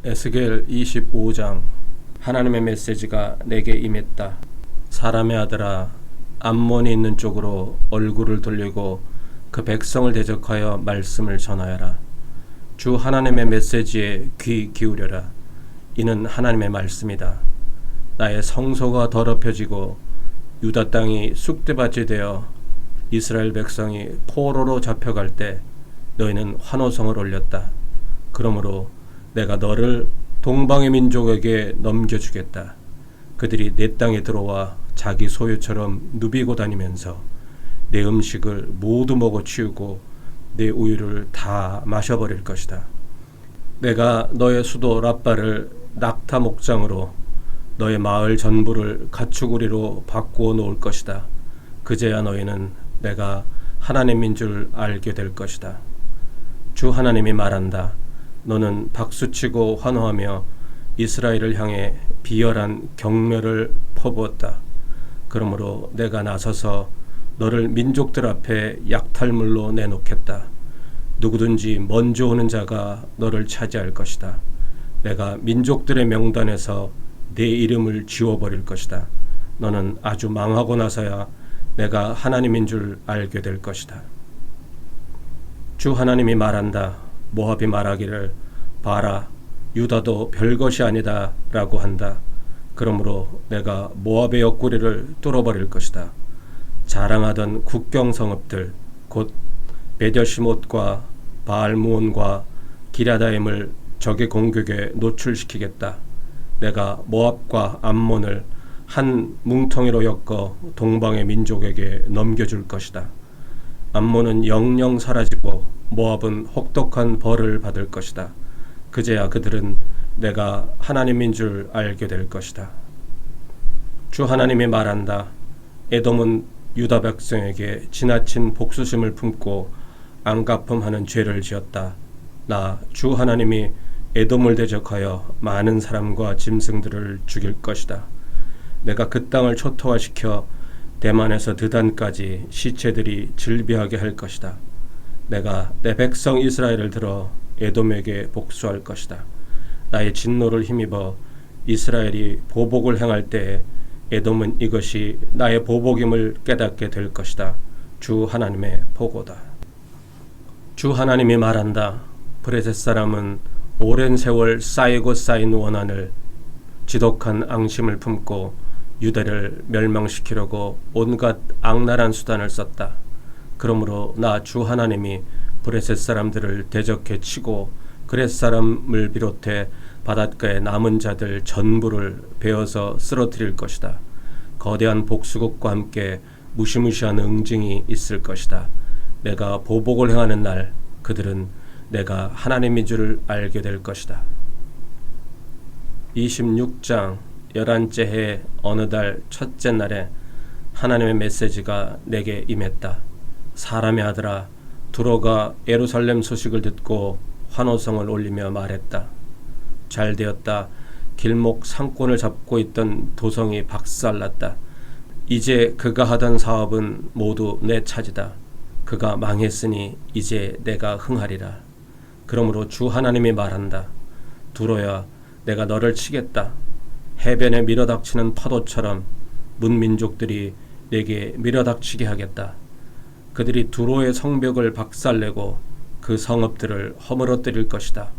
에스겔 25장. 하나님의 메시지가 내게 임했다. 사람의 아들아, 암몬이 있는 쪽으로 얼굴을 돌리고 그 백성을 대적하여 말씀을 전하여라. 주 하나님의 메시지에 귀 기울여라. 이는 하나님의 말씀이다. 나의 성소가 더럽혀지고 유다 땅이 쑥대밭이 되어 이스라엘 백성이 포로로 잡혀갈 때 너희는 환호성을 올렸다. 그러므로 내가 너를 동방의 민족에게 넘겨주겠다. 그들이 내 땅에 들어와 자기 소유처럼 누비고 다니면서 내 음식을 모두 먹어 치우고 내 우유를 다 마셔버릴 것이다. 내가 너의 수도 랍바를 낙타 목장으로 너의 마을 전부를 가축우리로 바꾸어 놓을 것이다. 그제야 너희는 내가 하나님인 줄 알게 될 것이다. 주 하나님이 말한다. 너는 박수치고 환호하며 이스라엘을 향해 비열한 경멸을 퍼부었다. 그러므로 내가 나서서 너를 민족들 앞에 약탈물로 내놓겠다. 누구든지 먼저 오는 자가 너를 차지할 것이다. 내가 민족들의 명단에서 내 이름을 지워버릴 것이다. 너는 아주 망하고 나서야 내가 하나님인 줄 알게 될 것이다. 주 하나님이 말한다. 모압이 말하기를 봐라, 유다도 별것이 아니다 라고 한다. 그러므로 내가 모압의 옆구리를 뚫어버릴 것이다. 자랑하던 국경 성읍들 곧 베델시못과 바알무온과 기랴다임을 적의 공격에 노출시키겠다. 내가 모압과 암몬을 한 뭉텅이로 엮어 동방의 민족에게 넘겨줄 것이다. 암몬은 영영 사라지고 모압은 혹독한 벌을 받을 것이다. 그제야 그들은 내가 하나님인 줄 알게 될 것이다. 주 하나님이 말한다. 에돔은 유다 백성에게 지나친 복수심을 품고 앙가품하는 죄를 지었다. 나 주 하나님이 에돔을 대적하여 많은 사람과 짐승들을 죽일 것이다. 내가 그 땅을 초토화시켜 대만에서 드단까지 시체들이 즐비하게 할 것이다. 내가 내 백성 이스라엘을 들어 에돔에게 복수할 것이다. 나의 진노를 힘입어 이스라엘이 보복을 행할 때에 에돔은 이것이 나의 보복임을 깨닫게 될 것이다. 주 하나님의 보고다. 주 하나님이 말한다. 브레셋 사람은 오랜 세월 쌓이고 쌓인 원한을 지독한 앙심을 품고 유다를 멸망시키려고 온갖 악랄한 수단을 썼다. 그러므로 나 주 하나님이 브레셋 사람들을 대적해 치고 그렛 사람을 비롯해 바닷가의 남은 자들 전부를 베어서 쓰러뜨릴 것이다. 거대한 복수국과 함께 무시무시한 응징이 있을 것이다. 내가 보복을 행하는 날 그들은 내가 하나님인 줄 알게 될 것이다. 26장 11째 해 어느 달 첫째 날에 하나님의 메시지가 내게 임했다. 사람의 아들아, 두로가 예루살렘 소식을 듣고 환호성을 올리며 말했다. 잘되었다. 길목 상권을 잡고 있던 도성이 박살났다. 이제 그가 하던 사업은 모두 내 차지다. 그가 망했으니 이제 내가 흥하리라. 그러므로 주 하나님이 말한다. 두로야, 내가 너를 치겠다. 해변에 밀어닥치는 파도처럼 문민족들이 내게 밀어닥치게 하겠다. 그들이 두로의 성벽을 박살내고 그 성읍들을 허물어뜨릴 것이다.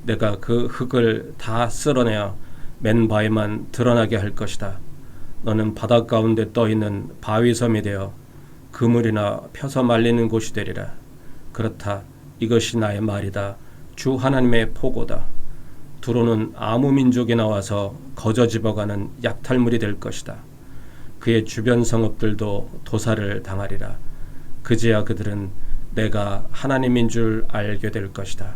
내가 그 흙을 다 쓸어내어 맨 바위만 드러나게 할 것이다. 너는 바닷 가운데 떠있는 바위섬이 되어 그물이나 펴서 말리는 곳이 되리라. 그렇다. 이것이 나의 말이다. 주 하나님의 포고다. 두로는 아무 민족이 나와서 거저 집어가는 약탈물이 될 것이다. 그의 주변 성읍들도 도살을 당하리라. 그제야 그들은 내가 하나님인 줄 알게 될 것이다.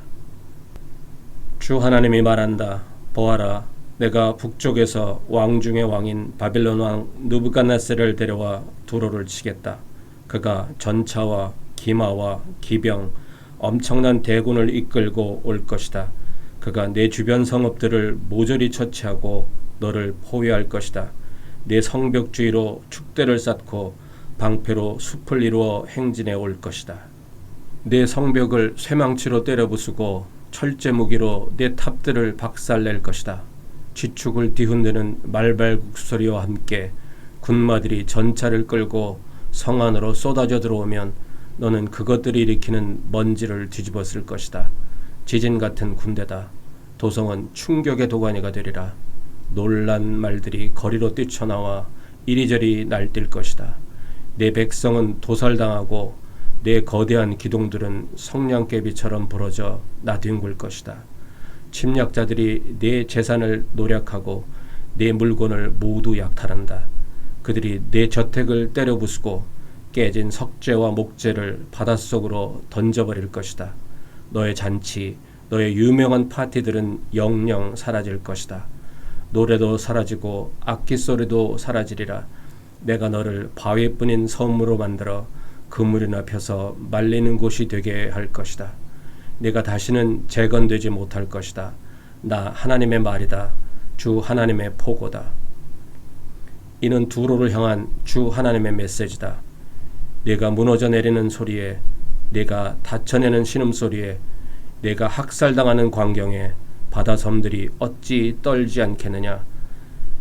주 하나님이 말한다. 보아라, 내가 북쪽에서 왕 중의 왕인 바빌론 왕 느부갓네살을 데려와 두로를 치겠다. 그가 전차와 기마와 기병, 엄청난 대군을 이끌고 올 것이다. 그가 내 주변 성읍들을 모조리 처치하고 너를 포위할 것이다. 내 성벽 주위로 축대를 쌓고 방패로 숲을 이루어 행진해 올 것이다. 내 성벽을 쇠망치로 때려 부수고 철제 무기로 내 탑들을 박살낼 것이다. 지축을 뒤흔드는 말발굽 소리와 함께 군마들이 전차를 끌고 성 안으로 쏟아져 들어오면 너는 그것들이 일으키는 먼지를 뒤집어 쓸 것이다. 지진 같은 군대다. 도성은 충격의 도가니가 되리라. 놀란 말들이 거리로 뛰쳐나와 이리저리 날뛸 것이다. 내 백성은 도살당하고 내 거대한 기둥들은 성냥개비처럼 부러져 나뒹굴 것이다. 침략자들이 내 재산을 노략하고 내 물건을 모두 약탈한다. 그들이 내 저택을 때려 부수고 깨진 석재와 목재를 바닷속으로 던져버릴 것이다. 너의 잔치, 너의 유명한 파티들은 영영 사라질 것이다. 노래도 사라지고 악기 소리도 사라지리라. 내가 너를 바위뿐인 섬으로 만들어 그물이나 펴서 말리는 곳이 되게 할 것이다. 내가 다시는 재건되지 못할 것이다. 나 하나님의 말이다. 주 하나님의 포고다. 이는 두로를 향한 주 하나님의 메시지다. 내가 무너져 내리는 소리에, 내가 다쳐내는 신음소리에, 내가 학살당하는 광경에 바다섬들이 어찌 떨지 않겠느냐.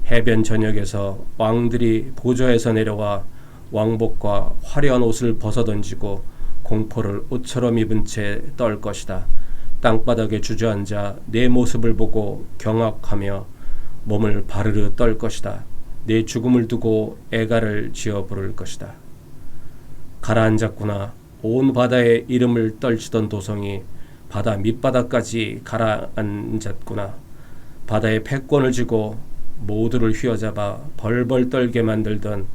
해변 전역에서 왕들이 보좌에서 내려와 왕복과 화려한 옷을 벗어던지고 공포를 옷처럼 입은 채 떨 것이다. 땅바닥에 주저앉아 내 모습을 보고 경악하며 몸을 바르르 떨 것이다. 내 죽음을 두고 애가를 지어 부를 것이다. 가라앉았구나. 온 바다의 이름을 떨치던 도성이 바다 밑바닥까지 가라앉았구나. 바다의 패권을 쥐고 모두를 휘어잡아 벌벌 떨게 만들던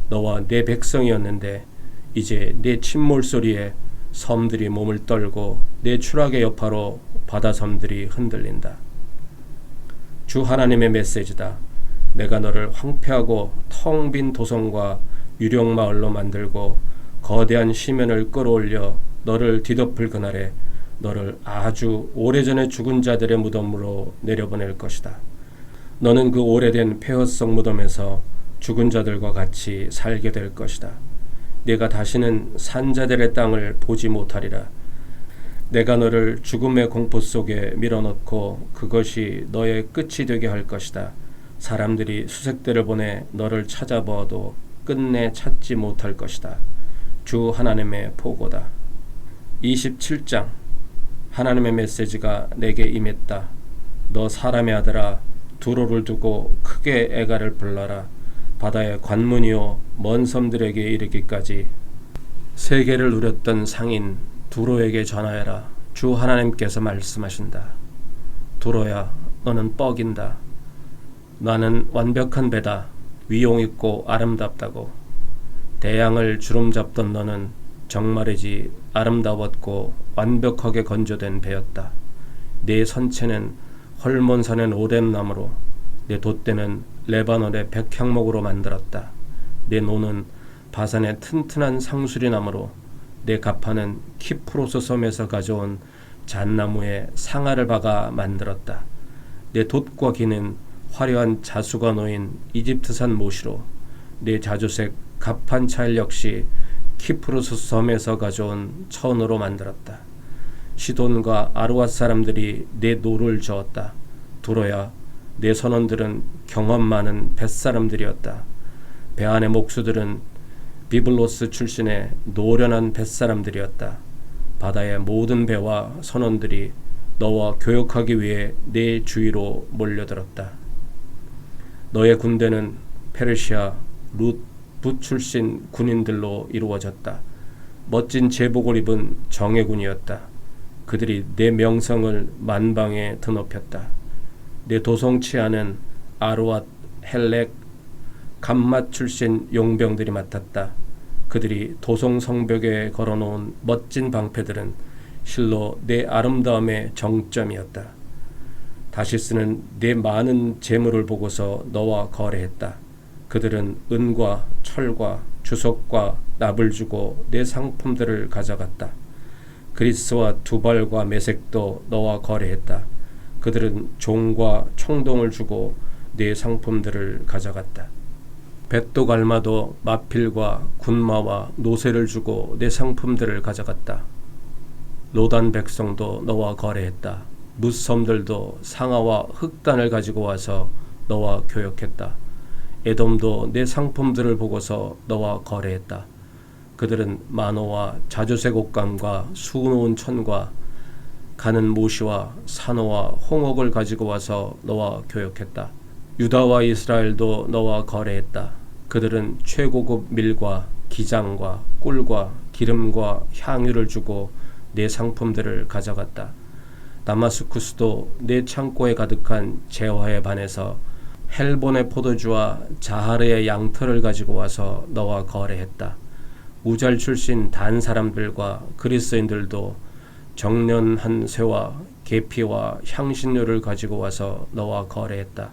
너와 내 백성이었는데 이제 내 침몰 소리에 섬들이 몸을 떨고 내 추락의 여파로 바다섬들이 흔들린다. 주 하나님의 메시지다. 내가 너를 황폐하고 텅 빈 도성과 유령마을로 만들고 거대한 시면을 끌어올려 너를 뒤덮을 그날에 너를 아주 오래전에 죽은 자들의 무덤으로 내려보낼 것이다. 너는 그 오래된 폐허성 무덤에서 죽은 자들과 같이 살게 될 것이다. 내가 다시는 산자들의 땅을 보지 못하리라. 내가 너를 죽음의 공포 속에 밀어넣고 그것이 너의 끝이 되게 할 것이다. 사람들이 수색대를 보내 너를 찾아보아도 끝내 찾지 못할 것이다. 주 하나님의 포고다. 27장. 하나님의 메시지가 내게 임했다. 너 사람의 아들아, 두로를 두고 크게 애가를 불러라. 바다의 관문이요 먼 섬들에게 이르기까지 세계를 누렸던 상인 두로에게 전하여라. 주 하나님께서 말씀하신다. 두로야, 너는 뻐긴다. 나는 완벽한 배다. 위용있고 아름답다고. 대양을 주름잡던 너는 정말이지 아름다웠고 완벽하게 건조된 배였다. 내 선체는 헐몬산의 오뎨나무로, 내 돛대는 레바논의 백향목으로 만들었다. 내 노는 바산의 튼튼한 상수리나무로, 내 가파는 키프로스 섬에서 가져온 잣나무에 상아를 박아 만들었다. 내 돛과 기는 화려한 자수가 놓인 이집트산 모시로, 내 자주색 가판차일 역시 키프로스 섬에서 가져온 천으로 만들었다. 시돈과 아르왓 사람들이 내 노를 저었다. 두로야, 내 선원들은 경험 많은 뱃사람들이었다. 배 안의 목수들은 비블로스 출신의 노련한 뱃사람들이었다. 바다의 모든 배와 선원들이 너와 교역하기 위해 내 주위로 몰려들었다. 너의 군대는 페르시아, 룻, 붓 출신 군인들로 이루어졌다. 멋진 제복을 입은 정예군이었다. 그들이 내 명성을 만방에 드높였다. 내 도성 치안은 아르왓, 헬렉, 감맛 출신 용병들이 맡았다. 그들이 도성 성벽에 걸어놓은 멋진 방패들은 실로 내 아름다움의 정점이었다. 다시스는 내 많은 재물을 보고서 너와 거래했다. 그들은 은과 철과 주석과 납을 주고 내 상품들을 가져갔다. 그리스와 두발과 메색도 너와 거래했다. 그들은 종과 총동을 주고 내 상품들을 가져갔다. 벳도 갈마도 마필과 군마와 노새를 주고 내 상품들을 가져갔다. 로단 백성도 너와 거래했다. 뭇섬들도 상아와 흑단을 가지고 와서 너와 교역했다. 에돔도 내 상품들을 보고서 너와 거래했다. 그들은 마노와 자주색 옷감과 수놓은 천과 가는 모시와 산호와 홍옥을 가지고 와서 너와 교역했다. 유다와 이스라엘도 너와 거래했다. 그들은 최고급 밀과 기장과 꿀과 기름과 향유를 주고 내 상품들을 가져갔다. 다마스쿠스도 내 창고에 가득한 재화에 반해서 헬본의 포도주와 자하르의 양털을 가지고 와서 너와 거래했다. 우잘 출신 단 사람들과 그리스인들도 정련한 쇠와 계피와 향신료를 가지고 와서 너와 거래했다.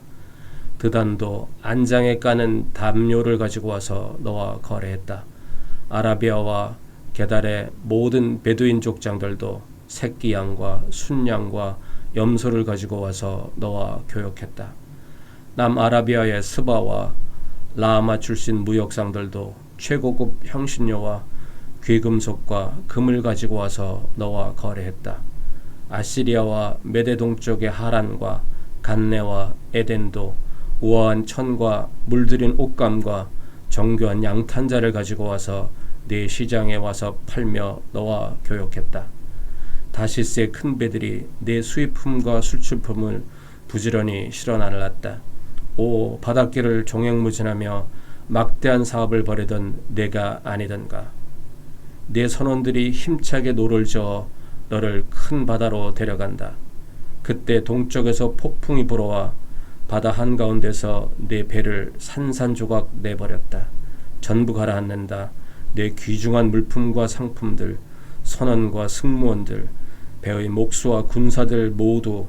드단도 안장에 까는 담요를 가지고 와서 너와 거래했다. 아라비아와 게달의 모든 베두인 족장들도 새끼 양과 순양과 염소를 가지고 와서 너와 교역했다. 남아라비아의 스바와 라마 출신 무역상들도 최고급 향신료와 귀금속과 금을 가지고 와서 너와 거래했다. 아시리아와 메대 동쪽의 하란과 간네와 에덴도 우아한 천과 물들인 옷감과 정교한 양탄자를 가지고 와서 네 시장에 와서 팔며 너와 교역했다. 다시스의 큰 배들이 네 수입품과 수출품을 부지런히 실어 날랐다. 오 바닷길을 종횡무진하며 막대한 사업을 벌이던 내가 아니던가. 내 선원들이 힘차게 노를 저어 너를 큰 바다로 데려간다. 그때 동쪽에서 폭풍이 불어와 바다 한가운데서 내 배를 산산조각 내버렸다. 전부 가라앉는다. 내 귀중한 물품과 상품들, 선원과 승무원들, 배의 목수와 군사들 모두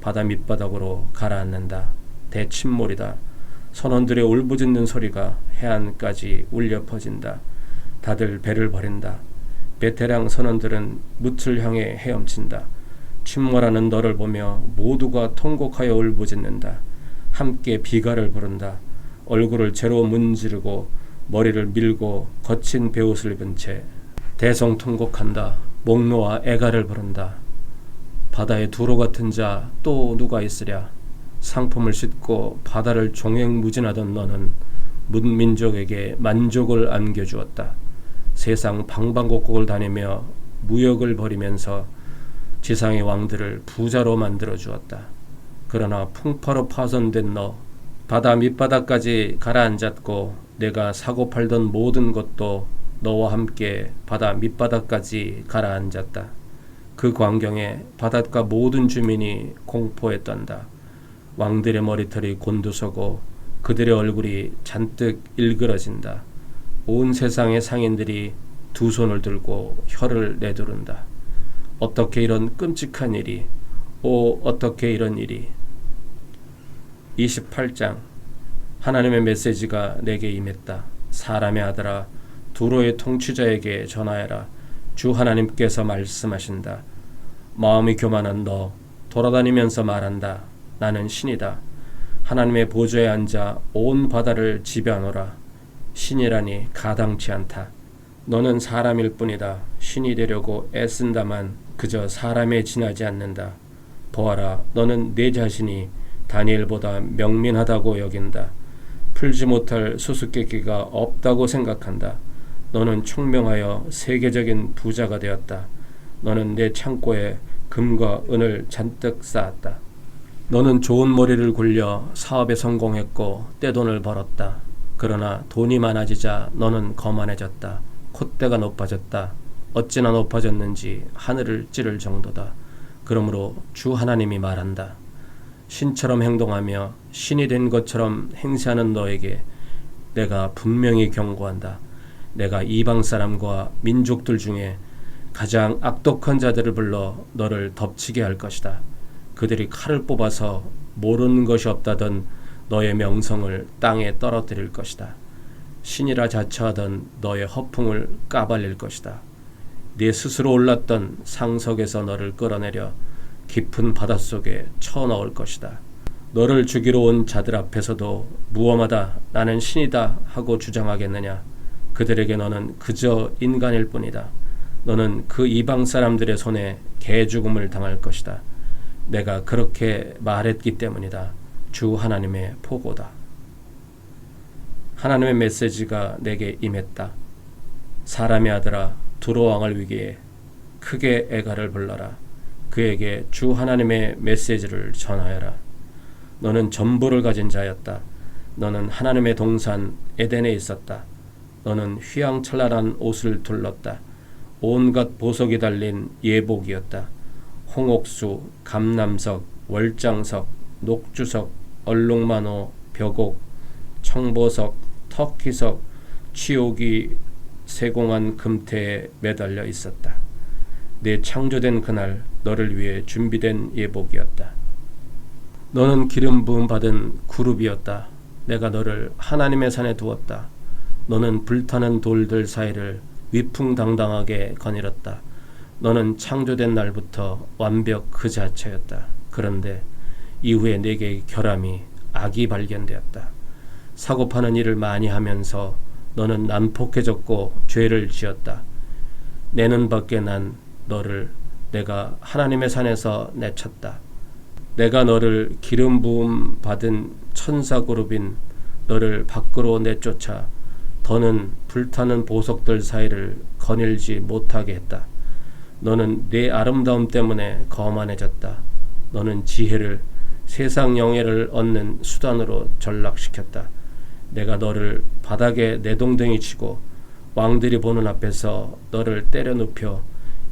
바다 밑바닥으로 가라앉는다. 대침몰이다. 선원들의 울부짖는 소리가 해안까지 울려 퍼진다. 다들 배를 버린다. 베테랑 선원들은 뭇을 향해 헤엄친다. 침몰하는 너를 보며 모두가 통곡하여 울부짖는다. 함께 비가를 부른다. 얼굴을 죄로 문지르고 머리를 밀고 거친 베옷을 입은 채 대성통곡한다. 목 놓아 애가를 부른다. 바다에 두로 같은 자 또 누가 있으랴. 상품을 싣고 바다를 종횡무진하던 너는 문민족에게 만족을 안겨주었다. 세상 방방곡곡을 다니며 무역을 벌이면서 지상의 왕들을 부자로 만들어 주었다. 그러나 풍파로 파손된 너, 바다 밑바닥까지 가라앉았고 내가 사고 팔던 모든 것도 너와 함께 바다 밑바닥까지 가라앉았다. 그 광경에 바닷가 모든 주민이 공포에 떤다. 왕들의 머리털이 곤두서고 그들의 얼굴이 잔뜩 일그러진다. 온 세상의 상인들이 두 손을 들고 혀를 내두른다. 어떻게 이런 끔찍한 일이, 어떻게 이런 일이. 28장. 하나님의 메시지가 내게 임했다. 사람의 아들아, 두로의 통치자에게 전하여라. 주 하나님께서 말씀하신다. 마음이 교만한 너, 돌아다니면서 말한다. 나는 신이다. 하나님의 보좌에 앉아 온 바다를 지배하노라. 신이라니 가당치 않다. 너는 사람일 뿐이다. 신이 되려고 애쓴다만 그저 사람에 지나지 않는다. 보아라, 너는 내 자신이 다니엘보다 명민하다고 여긴다. 풀지 못할 수수께끼가 없다고 생각한다. 너는 총명하여 세계적인 부자가 되었다. 너는 내 창고에 금과 은을 잔뜩 쌓았다. 너는 좋은 머리를 굴려 사업에 성공했고 떼돈을 벌었다. 그러나 돈이 많아지자 너는 거만해졌다. 콧대가 높아졌다. 어찌나 높아졌는지 하늘을 찌를 정도다. 그러므로 주 하나님이 말한다. 신처럼 행동하며 신이 된 것처럼 행세하는 너에게 내가 분명히 경고한다. 내가 이방 사람과 민족들 중에 가장 악독한 자들을 불러 너를 덮치게 할 것이다. 그들이 칼을 뽑아서 모르는 것이 없다던 너의 명성을 땅에 떨어뜨릴 것이다. 신이라 자처하던 너의 허풍을 까발릴 것이다. 네 스스로 올랐던 상석에서 너를 끌어내려 깊은 바닷속에 쳐넣을 것이다. 너를 죽이러 온 자들 앞에서도 무엄하다, 나는 신이다 하고 주장하겠느냐. 그들에게 너는 그저 인간일 뿐이다. 너는 그 이방 사람들의 손에 개 죽음을 당할 것이다. 내가 그렇게 말했기 때문이다. 주 하나님의 보고다. 하나님의 메시지가 내게 임했다. 사람의 아들아, 두로 왕을 위기에 크게 애가를 불러라. 그에게 주 하나님의 메시지를 전하여라. 너는 전부를 가진 자였다. 너는 하나님의 동산 에덴에 있었다. 너는 휘황찬란한 옷을 둘렀다. 온갖 보석이 달린 예복이었다. 홍옥수, 감남석, 월장석, 녹주석, 얼룩만호, 벽옥, 청보석, 터키석, 취옥이 세공한 금태에 매달려 있었다. 내 창조된 그날 너를 위해 준비된 예복이었다. 너는 기름 부음 받은 그룹이었다. 내가 너를 하나님의 산에 두었다. 너는 불타는 돌들 사이를 위풍당당하게 거닐었다. 너는 창조된 날부터 완벽 그 자체였다. 그런데 이후에 내게 결함이 악이 발견되었다. 사고파는 일을 많이 하면서 너는 난폭해졌고 죄를 지었다. 내는 밖에 난 너를 내가 하나님의 산에서 내쳤다. 내가 너를 기름 부음 받은 천사 그룹인 너를 밖으로 내쫓아 더는 불타는 보석들 사이를 거닐지 못하게 했다. 너는 내 아름다움 때문에 거만해졌다. 너는 지혜를 세상 영예를 얻는 수단으로 전락시켰다. 내가 너를 바닥에 내동댕이 치고 왕들이 보는 앞에서 너를 때려 눕혀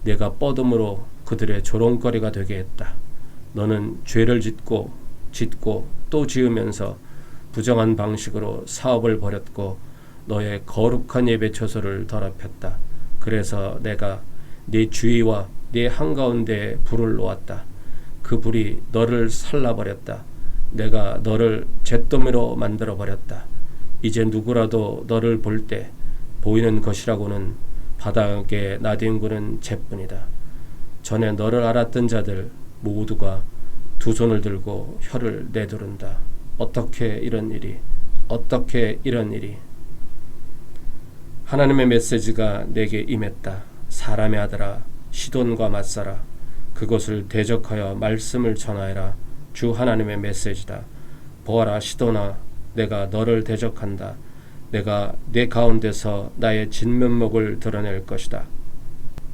내가 뻗음으로 그들의 조롱거리가 되게 했다. 너는 죄를 짓고 또 지으면서 부정한 방식으로 사업을 벌였고 너의 거룩한 예배 처소를 더럽혔다. 그래서 내가 네 주위와 네 한가운데에 불을 놓았다. 그 불이 너를 살라버렸다. 내가 너를 잿더미로 만들어버렸다. 이제 누구라도 너를 볼 때 보이는 것이라고는 바닥에 나뒹구는 재뿐이다. 전에 너를 알았던 자들 모두가 두 손을 들고 혀를 내두른다. 어떻게 이런 일이? 하나님의 메시지가 내게 임했다. 사람의 아들아, 시돈과 맞서라. 그것을 대적하여 말씀을 전하여라. 주 하나님의 메시지다. 보아라, 시돈아, 내가 너를 대적한다. 내가 내 가운데서 나의 진면목을 드러낼 것이다.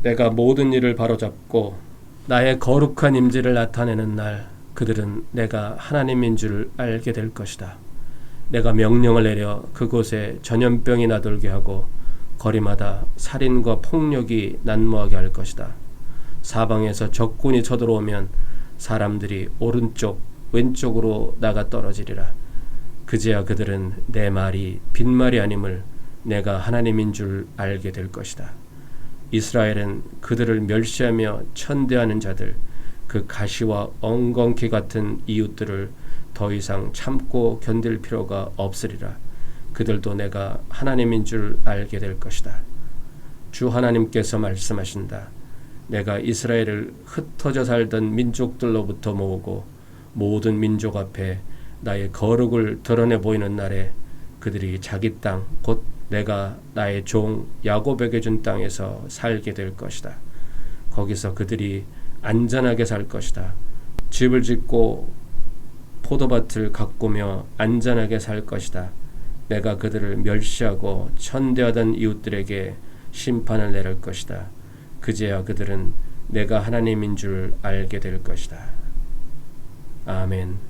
내가 모든 일을 바로잡고 나의 거룩한 임재를 나타내는 날 그들은 내가 하나님인 줄 알게 될 것이다. 내가 명령을 내려 그곳에 전염병이 나돌게 하고 거리마다 살인과 폭력이 난무하게 할 것이다. 사방에서 적군이 쳐들어오면 사람들이 오른쪽 왼쪽으로 나가 떨어지리라. 그제야 그들은 내 말이 빈말이 아님을 내가 하나님인 줄 알게 될 것이다. 이스라엘은 그들을 멸시하며 천대하는 자들, 그 가시와 엉겅퀴 같은 이웃들을 더 이상 참고 견딜 필요가 없으리라. 그들도 내가 하나님인 줄 알게 될 것이다. 주 하나님께서 말씀하신다. 내가 이스라엘을 흩어져 살던 민족들로부터 모으고 모든 민족 앞에 나의 거룩을 드러내 보이는 날에 그들이 자기 땅, 곧 내가 나의 종 야곱에게 준 땅에서 살게 될 것이다. 거기서 그들이 안전하게 살 것이다. 집을 짓고 포도밭을 가꾸며 안전하게 살 것이다. 내가 그들을 멸시하고 천대하던 이웃들에게 심판을 내릴 것이다. 그제야 그들은 내가 하나님인 줄 알게 될 것이다. 아멘.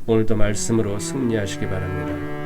오늘도 말씀으로 승리하시기 바랍니다.